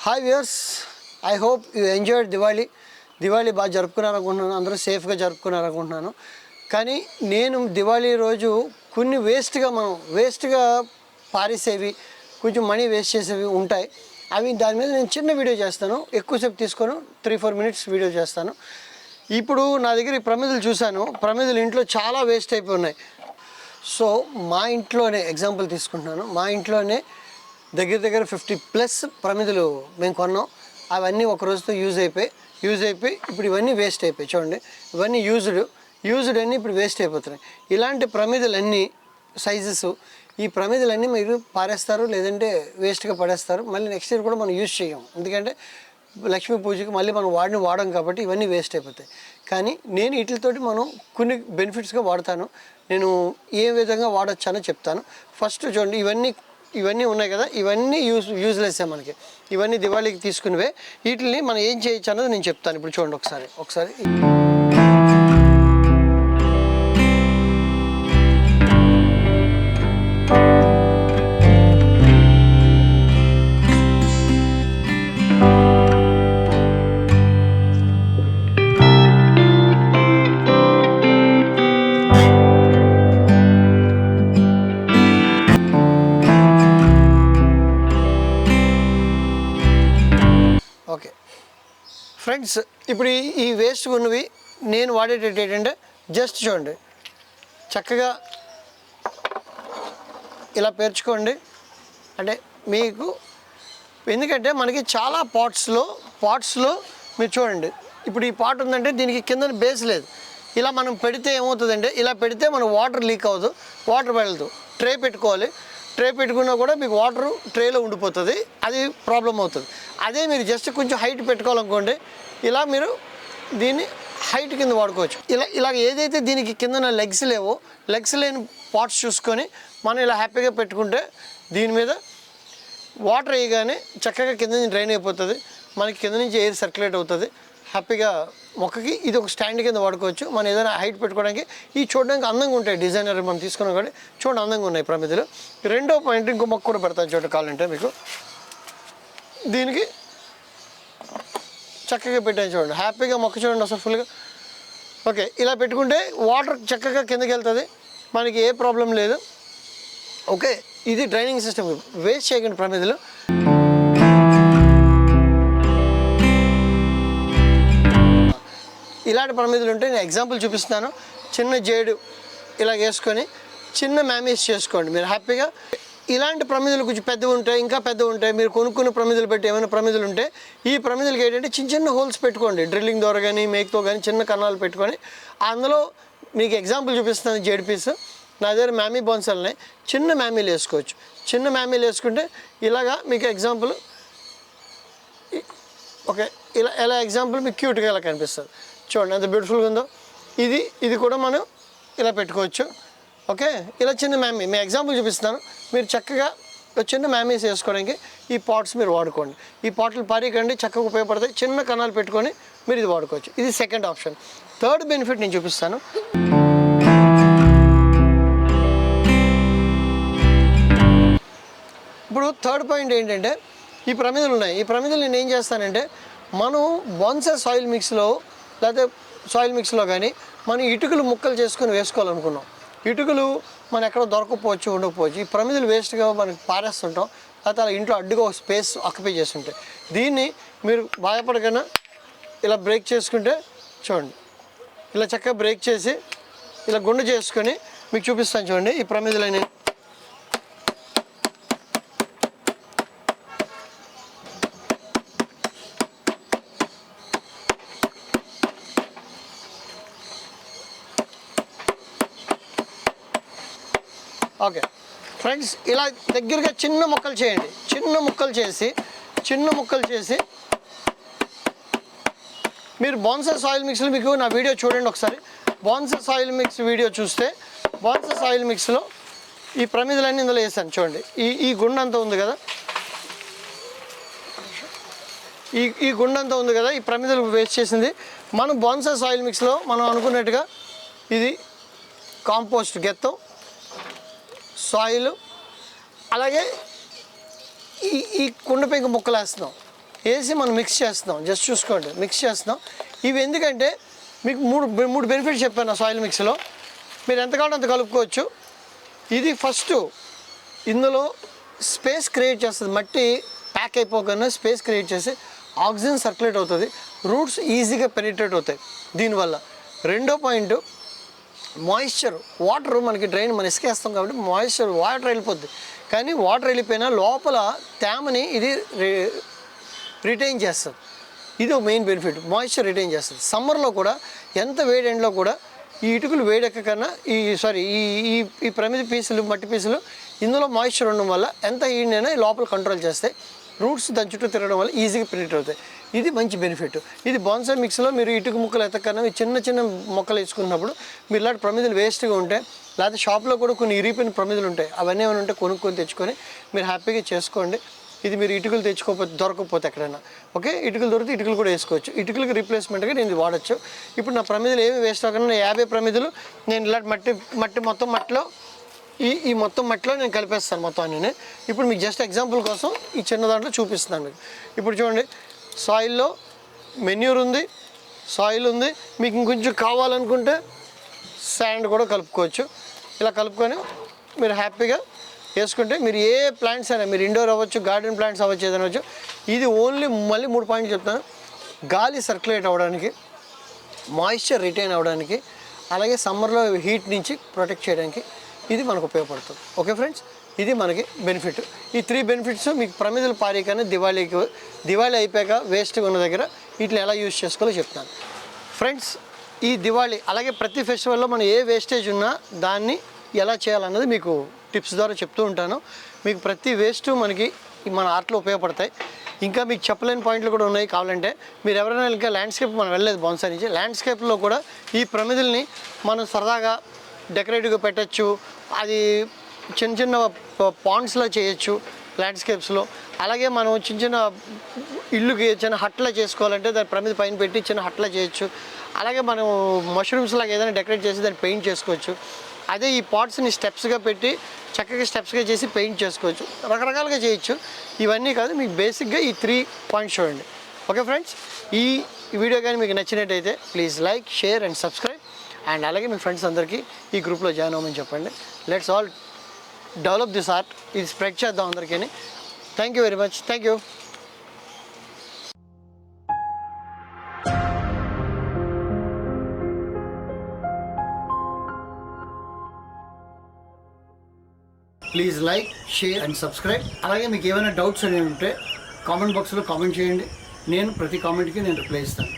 Hi viewers, I hope you enjoyed Diwali బాగా జరుపుకున్నారనుకుంటున్నాను. అందరూ సేఫ్గా జరుపుకున్నారనుకుంటున్నాను. కానీ నేను దివాళీ రోజు కొన్ని వేస్ట్గా పారేసేవి, కొంచెం మనీ వేస్ట్ చేసేవి ఉంటాయి. దాని మీద నేను చిన్న వీడియో చేస్తాను. ఎక్కువసేపు తీసుకొని 3-4 మినిట్స్ వీడియో చేస్తాను. ఇప్పుడు నా దగ్గర ఈ ప్రమిదలు చూశాను. ప్రమిదలు ఇంట్లో చాలా వేస్ట్ అయిపోయి ఉన్నాయి. సో మా ఇంట్లోనే ఎగ్జాంపుల్ తీసుకుంటున్నాను. మా ఇంట్లోనే దగ్గర 50+ ప్రమిదలు మేము కొన్నాం. అవన్నీ ఒక రోజుతో యూజ్ అయిపోయి ఇప్పుడు ఇవన్నీ వేస్ట్ అయిపోయి. చూడండి, ఇవన్నీ యూజ్డ్ అన్నీ ఇప్పుడు వేస్ట్ అయిపోతున్నాయి. ఇలాంటి ప్రమిదలన్నీ సైజెస్, ఈ ప్రమిదలన్నీ మీరు పారేస్తారు, లేదంటే వేస్ట్గా పడేస్తారు. మళ్ళీ నెక్స్ట్ ఇయర్ కూడా మనం యూజ్ చేయం. ఎందుకంటే లక్ష్మీ పూజకి మళ్ళీ మనం వాడం కాబట్టి ఇవన్నీ వేస్ట్ అయిపోతాయి. కానీ నేను వీటితోటి మనం కొన్ని బెనిఫిట్స్గా వాడతాను. నేను ఏ విధంగా వాడొచ్చానో చెప్తాను. ఫస్ట్ చూడండి, ఇవన్నీ ఉన్నాయి కదా, ఇవన్నీ యూజ్లెస్సే మనకి. ఇవన్నీ దివాళీకి తీసుకునివే. వీటిని మనం ఏం చేయొచ్చు అన్నది నేను చెప్తాను. ఇప్పుడు చూడండి ఒకసారి ఓకే ఫ్రెండ్స్, ఇప్పుడు ఈ వేస్ట్ ఉన్నవి నేను వాడేటట్టు ఏంటంటే, జస్ట్ చూడండి, చక్కగా ఇలా పేర్చుకోండి. అంటే మీకు ఎందుకంటే మనకి చాలా పాట్స్లో మీరు చూడండి, ఇప్పుడు ఈ పాట్ ఉందంటే దీనికి కింద బేస్ లేదు. ఇలా మనం పెడితే ఏమవుతుందంటే, ఇలా పెడితే మనకు వాటర్ లీక్ అవ్వదు, వాటర్ వెళ్ళదు. ట్రే పెట్టుకోవాలి. ట్రే పెట్టుకున్నా కూడా మీకు వాటర్ ట్రేలో ఉండిపోతుంది, అది ప్రాబ్లం అవుతుంది. అదే మీరు జస్ట్ కొంచెం హైట్ పెట్టుకోవాలనుకోండి, ఇలా మీరు దీన్ని హైట్ కింద వాడుకోవచ్చు. ఇలాగ ఏదైతే దీనికి కింద లెగ్స్ లేని పాట్స్ చూసుకొని మనం ఇలా హ్యాపీగా పెట్టుకుంటే దీని మీద వాటర్ వేయగానే చక్కగా కింద నుంచి డ్రైన్ అయిపోతుంది. మనకి కింద నుంచి ఎయిర్ సర్క్యులేట్ అవుతుంది. హ్యాపీగా మొక్కకి ఇది ఒక స్టాండ్ కింద వాడుకోవచ్చు. మనం ఏదైనా హైట్ పెట్టుకోవడానికి ఈ చూడడానికి అందంగా ఉంటాయి. డిజైనర్ మనం తీసుకున్నాం కానీ చూడండి, అందంగా ఉన్నాయి ప్రమిదలు. రెండో పాయింట్, ఇంకో మొక్క కూడా పెడతాను చూడండి, కావాలంటే మీకు. దీనికి చక్కగా పెట్టాను చూడండి, హ్యాపీగా మొక్క చూడండి అసలు ఫుల్గా. ఓకే, ఇలా పెట్టుకుంటే వాటర్ చక్కగా కిందకి వెళ్తుంది, మనకి ఏ ప్రాబ్లం లేదు. ఓకే, ఇది డ్రైనింగ్ సిస్టమ్. వేస్ట్ చేయకండి ప్రమిదలు. ఇలాంటి ప్రమిదలు ఉంటే నేను ఎగ్జాంపుల్ చూపిస్తున్నాను. చిన్న జేడు ఇలా వేసుకొని చిన్న మ్యామేజ్ చేసుకోండి మీరు హ్యాపీగా. ఇలాంటి ప్రమిదలు కొంచెం పెద్దవి ఉంటాయి, ఇంకా పెద్దవి ఉంటాయి. మీరు కొనుక్కున్న ప్రమిదలు పెట్టి ఏమైనా ప్రమిదలు ఉంటే ఈ ప్రమిదలకి ఏంటంటే చిన్న హోల్స్ పెట్టుకోండి. డ్రిల్లింగ్ ద్వారా కానీ మేక్తో కానీ చిన్న కన్నాలు పెట్టుకొని అందులో మీకు ఎగ్జాంపుల్ చూపిస్తున్నాను. జేడు పీస్ నా దగ్గర మ్యామీ బోన్సాల్ని చిన్న మ్యామీలు వేసుకోవచ్చు. చిన్న మ్యామీలు వేసుకుంటే ఇలాగా మీకు ఎగ్జాంపుల్. ఓకే, ఇలా ఎగ్జాంపుల్ మీకు క్యూట్గా ఇలా కనిపిస్తుంది. చూడండి ఎంత బ్యూటిఫుల్గా ఉందో. ఇది కూడా మనం ఇలా పెట్టుకోవచ్చు. ఓకే, ఇలా చిన్న మ్యామీ మీ ఎగ్జాంపుల్ చూపిస్తున్నాను. మీరు చక్కగా చిన్న మ్యామీస్ వేసుకోవడానికి ఈ పాట్స్ మీరు వాడుకోండి. ఈ పాట్లు పారీకండి, చక్కగా ఉపయోగపడతాయి. చిన్న కణాలు పెట్టుకొని మీరు ఇది వాడుకోవచ్చు. ఇది సెకండ్ ఆప్షన్. థర్డ్ బెనిఫిట్ నేను చూపిస్తాను. ఇప్పుడు థర్డ్ పాయింట్ ఏంటంటే, ఈ ప్రమిదలు ఉన్నాయి. ఈ ప్రమిదలు నేను ఏం చేస్తానంటే, మనం బోన్సాయ్ సాయిల్ మిక్స్లో లేకపోతే సాయిల్ మిక్స్లో కానీ మనం ఇటుకలు ముక్కలు చేసుకొని వేసుకోవాలనుకున్నాం. ఇటుకలు మనం ఎక్కడో దొరకకపోవచ్చు, ఉండకపోవచ్చు. ఈ ప్రమిదలు వేస్ట్గా మనకి పారేస్తుంటాం, లేకపోతే అలా ఇంట్లో అడ్డుగా ఒక స్పేస్ ఆక్యుపై చేస్తుంటాయి. దీన్ని మీరు బాధపడకన్నా ఇలా బ్రేక్ చేసుకుంటే చూడండి, ఇలా చక్కగా బ్రేక్ చేసి ఇలా గుండు చేసుకొని మీకు చూపిస్తాను చూడండి. ఈ ప్రమిదలని ఓకే ఫ్రెండ్స్, ఇలా దగ్గరగా చిన్న ముక్కలు చేయండి. చిన్న ముక్కలు చేసి మీరు బోన్సాయ్ సాయిల్ మిక్స్లో మీకు నా వీడియో చూడండి ఒకసారి. బోన్సాయ్ సాయిల్ మిక్స్ వీడియో చూస్తే బోన్సాయ్ సాయిల్ మిక్స్లో ఈ ప్రమిదలన్నీ ఇందులో వేసాను చూడండి. ఈ గుండంతా ఉంది కదా, ఈ గుండంతా ఉంది కదా, ఈ ప్రమిదలు వేస్ట్ చేసింది. మనం బోన్సాయ్ సాయిల్ మిక్స్లో మనం అనుకున్నట్టుగా ఇది కాంపోస్ట్ గెత్తం, సాయిల్, అలాగే ఈ కుండ పెంకు ముక్కలు వేస్తున్నాం. వేసి మనం మిక్స్ చేస్తున్నాం. జస్ట్ చూసుకోండి, మిక్స్ చేస్తున్నాం. ఇవి ఎందుకంటే మీకు మూడు బెనిఫిట్స్ చెప్పాను సాయిల్ మిక్స్లో. మీరు ఎంత కావాలో అంత కలుపుకోవచ్చు. ఇది ఫస్ట్ ఇందులో స్పేస్ క్రియేట్ చేస్తుంది. మట్టి ప్యాక్ అయిపోకుండా స్పేస్ క్రియేట్ చేసి ఆక్సిజన్ సర్క్యులేట్ అవుతుంది. రూట్స్ ఈజీగా పెనిట్రేట్ అవుతాయి దీనివల్ల. రెండో పాయింట్ మాయిశ్చర్. వాటర్ మనకి డ్రైన్ మనం ఇసుకేస్తాం కాబట్టి మాయిశ్చర్ వాటర్ వెళ్ళిపోద్ది. కానీ వాటర్ వెళ్ళిపోయినా లోపల తేమని ఇది రిటైన్ చేస్తుంది. ఇది ఒక మెయిన్ బెనిఫిట్, మాయిశ్చర్ రిటైన్ చేస్తుంది. సమ్మర్లో కూడా ఎంత వేడి ఎండలో కూడా ఈ ఇటుకలు వేడెక్కకన్నా ఈ ప్రమిది పీసులు, మట్టి పీసులు ఇందులో మాయిశ్చర్ ఉండడం వల్ల ఎంత హీట్నైనా లోపల కంట్రోల్ చేస్తాయి. రూట్స్ దాని చుట్టూ తిరగడం వల్ల ఈజీగా పెనిట్రేట్ అవుతాయి. ఇది మంచి బెనిఫిట్. ఇది బోన్సాయ్ మిక్స్లో మీరు ఇటుక ముక్కలు ఎత్తకన్నా చిన్న చిన్న మొక్కలు వేసుకున్నప్పుడు మీరు ఇలాంటి ప్రమిదలు వేస్ట్గా ఉంటే, లేకపోతే షాప్లో కూడా కొన్ని ఇరిగిపోయిన ప్రమిదలు ఉంటాయి, అవన్నీ ఏమైనా ఉంటే కొనుక్కొని తెచ్చుకొని మీరు హ్యాపీగా చేసుకోండి. ఇది మీరు ఇటుకలు దొరకకపోతే ఎక్కడైనా ఓకే, ఇటుకలు దొరికితే ఇటుకలు కూడా వేసుకోవచ్చు. ఇటుకలకి రీప్లేస్మెంట్గా నేను ఇది వాడచ్చు. ఇప్పుడు నా ప్రమిదలు ఏమి వేస్ట్ అవ్వకుండా 50 ప్రమిదలు నేను ఇలాంటి మట్టి మొత్తం మట్టిలో ఈ మొత్తం మట్టిలో నేను కలిపేస్తాను మొత్తం అన్నీ. ఇప్పుడు మీకు జస్ట్ ఎగ్జాంపుల్ కోసం ఈ చిన్న దాంట్లో చూపిస్తున్నాను మీకు. ఇప్పుడు చూడండి, సాయిల్లో మెన్యూర్ ఉంది, సాయిల్ ఉంది. మీకు ఇంకొంచెం కావాలనుకుంటే శాండ్ కూడా కలుపుకోవచ్చు. ఇలా కలుపుకొని మీరు హ్యాపీగా వేసుకుంటే మీరు ఏ ప్లాంట్స్ అయినా, మీరు ఇండోర్ అవ్వచ్చు, గార్డెన్ ప్లాంట్స్ అవ్వచ్చు, ఏదైనా అవ్వచ్చు. ఇది ఓన్లీ మళ్ళీ 3 పాయింట్లు చెప్తాను. గాలి సర్క్యులేట్ అవ్వడానికి, మాయిశ్చర్ రిటైన్ అవ్వడానికి, అలాగే సమ్మర్లో హీట్ నుంచి ప్రొటెక్ట్ చేయడానికి ఇది మనకు ఉపయోగపడుతుంది. ఓకే ఫ్రెండ్స్, ఇది మనకి బెనిఫిట్. ఈ 3 బెనిఫిట్స్ మీకు ప్రమిదలు పారీకనే దివాళీ అయిపోయాక వేస్ట్గా ఉన్న దగ్గర వీటిని ఎలా యూజ్ చేసుకోవాలో చెప్తాను ఫ్రెండ్స్. ఈ దివాళీ అలాగే ప్రతి ఫెస్టివల్లో మనం ఏ వేస్టేజ్ ఉన్నా దాన్ని ఎలా చేయాలన్నది మీకు టిప్స్ ద్వారా చెప్తూ ఉంటాను. మీకు ప్రతి వేస్ట్ మనకి మన ఆర్ట్లో ఉపయోగపడతాయి. ఇంకా మీకు చెప్పలేని పాయింట్లు కూడా ఉన్నాయి. కావాలంటే మీరు ఎవరైనా ఇంకా ల్యాండ్స్కేప్ మనం వెళ్ళలేదు బోన్సాయ్ నుంచి, ల్యాండ్స్కేప్లో కూడా ఈ ప్రమిదల్ని మనం సరదాగా డెకరేటివ్గా పెట్టచ్చు. అది చిన్న చిన్న పాండ్స్లో చేయొచ్చు ల్యాండ్స్కేప్స్లో. అలాగే మనం చిన్న చిన్న ఇల్లుకి చిన్న హట్లా చేసుకోవాలంటే దాని ప్రమిద పైన పెట్టి చిన్న హట్లా చేయొచ్చు. అలాగే మనం మష్రూమ్స్ లాగా ఏదైనా డెకరేట్ చేసి దాన్ని పెయింట్ చేసుకోవచ్చు. అదే ఈ పాట్స్ని స్టెప్స్గా పెట్టి చక్కగా స్టెప్స్గా చేసి పెయింట్ చేసుకోవచ్చు. రకరకాలుగా చేయొచ్చు. ఇవన్నీ కాదు, మీకు బేసిక్గా ఈ 3 పాయింట్స్ చూడండి. ఓకే ఫ్రెండ్స్, ఈ వీడియో కానీ మీకు నచ్చినట్టయితే please like, share and subscribe. And అలాగే మీ ఫ్రెండ్స్ అందరికీ ఈ గ్రూప్లో జాయిన్ అవ్వమని చెప్పండి. Let's all develop this art. ఇది స్ప్రెడ్ చేద్దాం అందరికీ. Thank you very much. Thank you. Please like, share and subscribe. అలాగే మీకు ఏమైనా డౌట్స్ అనేవి ఉంటే కామెంట్ బాక్స్లో కామెంట్ చేయండి. నేను ప్రతి కామెంట్కి రిప్లై ఇస్తాను.